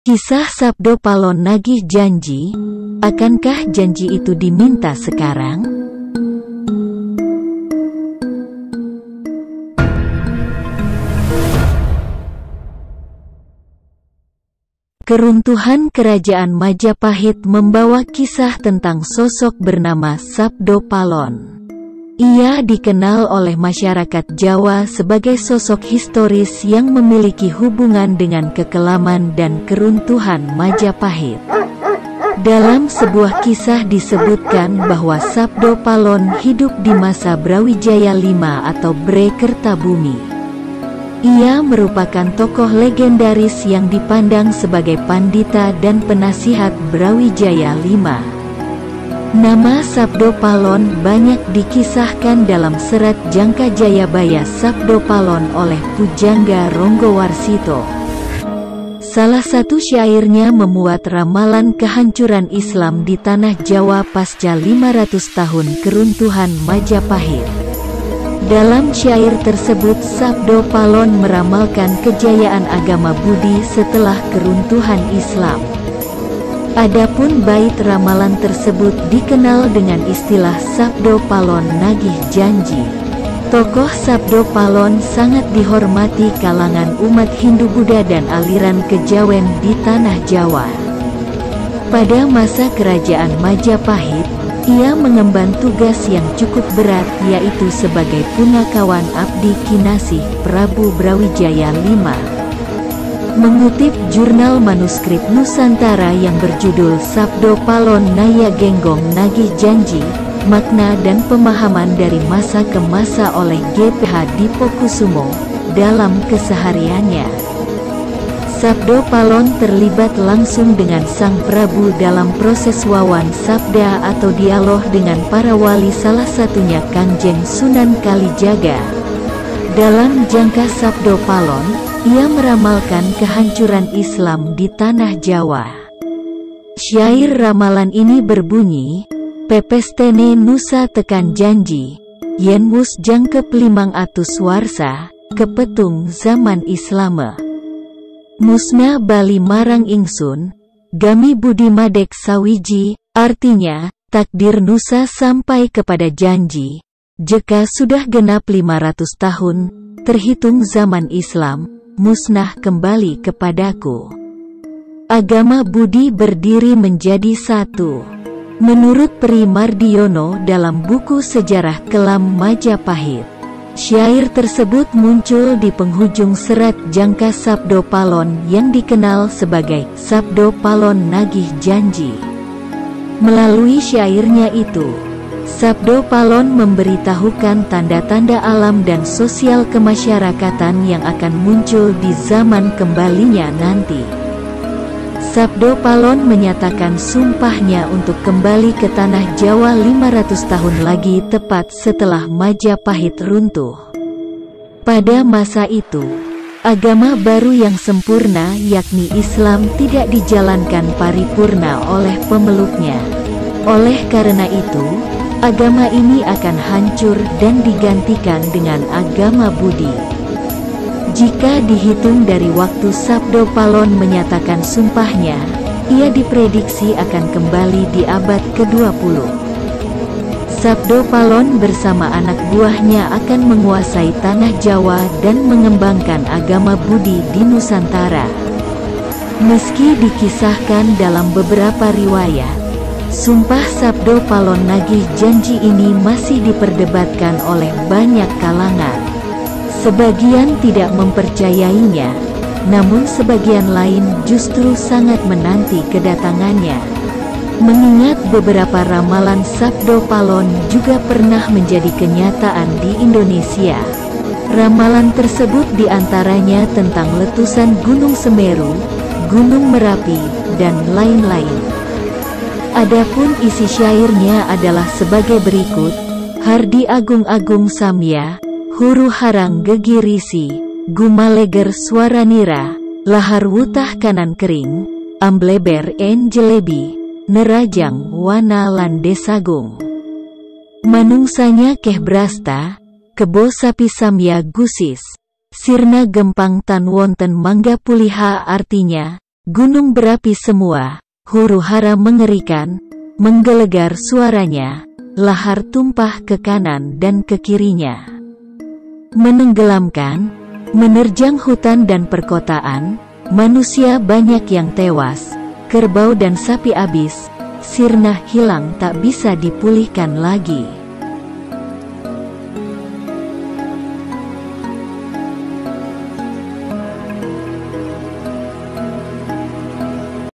Kisah Sabdo Palon nagih janji, akankah janji itu diminta sekarang? Keruntuhan Kerajaan Majapahit membawa kisah tentang sosok bernama Sabdo Palon. Ia dikenal oleh masyarakat Jawa sebagai sosok historis yang memiliki hubungan dengan kekelaman dan keruntuhan Majapahit. Dalam sebuah kisah disebutkan bahwa Sabdo Palon hidup di masa Brawijaya V atau Bre Kertabumi. Ia merupakan tokoh legendaris yang dipandang sebagai pandita dan penasihat Brawijaya V. Nama Sabdo Palon banyak dikisahkan dalam serat Jangka Jayabaya Sabdo Palon oleh Pujangga Ronggowarsito. Salah satu syairnya memuat ramalan kehancuran Islam di tanah Jawa pasca 500 tahun keruntuhan Majapahit. Dalam syair tersebut Sabdo Palon meramalkan kejayaan agama Budi setelah keruntuhan Islam. Adapun bait ramalan tersebut dikenal dengan istilah Sabdo Palon nagih janji. Tokoh Sabdo Palon sangat dihormati kalangan umat Hindu-Buddha dan aliran kejawen di tanah Jawa. Pada masa kerajaan Majapahit, ia mengemban tugas yang cukup berat, yaitu sebagai punakawan Abdi Kinasih Prabu Brawijaya V. Mengutip jurnal manuskrip Nusantara yang berjudul Sabdo Palon Naya Genggong Nagih Janji, makna dan pemahaman dari masa ke masa oleh GPH Dipokusumo, dalam kesehariannya, Sabdo Palon terlibat langsung dengan Sang Prabu dalam proses wawan sabda atau dialog dengan para wali, salah satunya Kangjeng Sunan Kalijaga. Dalam Jangka Sabdo Palon, ia meramalkan kehancuran Islam di tanah Jawa. Syair ramalan ini berbunyi, pepestene nusa tekan janji, yen wus jangkep 500 warsa, kepetung zaman Islame. Musna bali marang ingsun, gami budi madek sawiji, artinya, takdir nusa sampai kepada janji. Jika sudah genap 500 tahun, terhitung zaman Islam, musnah kembali kepadaku. Agama Budi berdiri menjadi satu. Menurut Pri Mardiono dalam buku Sejarah Kelam Majapahit, syair tersebut muncul di penghujung serat Jangka Sabdo Palon yang dikenal sebagai Sabdo Palon Nagih Janji. Melalui syairnya itu, Sabdo Palon memberitahukan tanda-tanda alam dan sosial kemasyarakatan yang akan muncul di zaman kembalinya nanti. Sabdo Palon menyatakan sumpahnya untuk kembali ke tanah Jawa 500 tahun lagi, tepat setelah Majapahit runtuh. Pada masa itu, agama baru yang sempurna yakni Islam tidak dijalankan paripurna oleh pemeluknya. Oleh karena itu, agama ini akan hancur dan digantikan dengan agama Budi. Jika dihitung dari waktu Sabdo Palon menyatakan sumpahnya, ia diprediksi akan kembali di abad ke-20. Sabdo Palon bersama anak buahnya akan menguasai tanah Jawa dan mengembangkan agama Budi di Nusantara. Meski dikisahkan dalam beberapa riwayat, sumpah Sabdo Palon nagih janji ini masih diperdebatkan oleh banyak kalangan. Sebagian tidak mempercayainya, namun sebagian lain justru sangat menanti kedatangannya. Mengingat beberapa ramalan Sabdo Palon juga pernah menjadi kenyataan di Indonesia. Ramalan tersebut diantaranya tentang letusan Gunung Semeru, Gunung Merapi, dan lain-lain. Adapun isi syairnya adalah sebagai berikut, Hardi Agung-Agung Samya, Huru Harang Gegirisi, Gumaleger Swaranira, Lahar Wutah Kanan Kering, Ambleber En Jelebi, Nerajang Wana Landesagung. Manungsanya Keh Brasta, Kebo Sapi Samya Gusis, Sirna Gempang Tan Wonten Mangga Puliha, artinya, Gunung berapi semua, huru-hara mengerikan, menggelegar suaranya, lahar tumpah ke kanan dan ke kirinya. Menenggelamkan, menerjang hutan dan perkotaan, manusia banyak yang tewas, kerbau dan sapi abis, sirna hilang tak bisa dipulihkan lagi.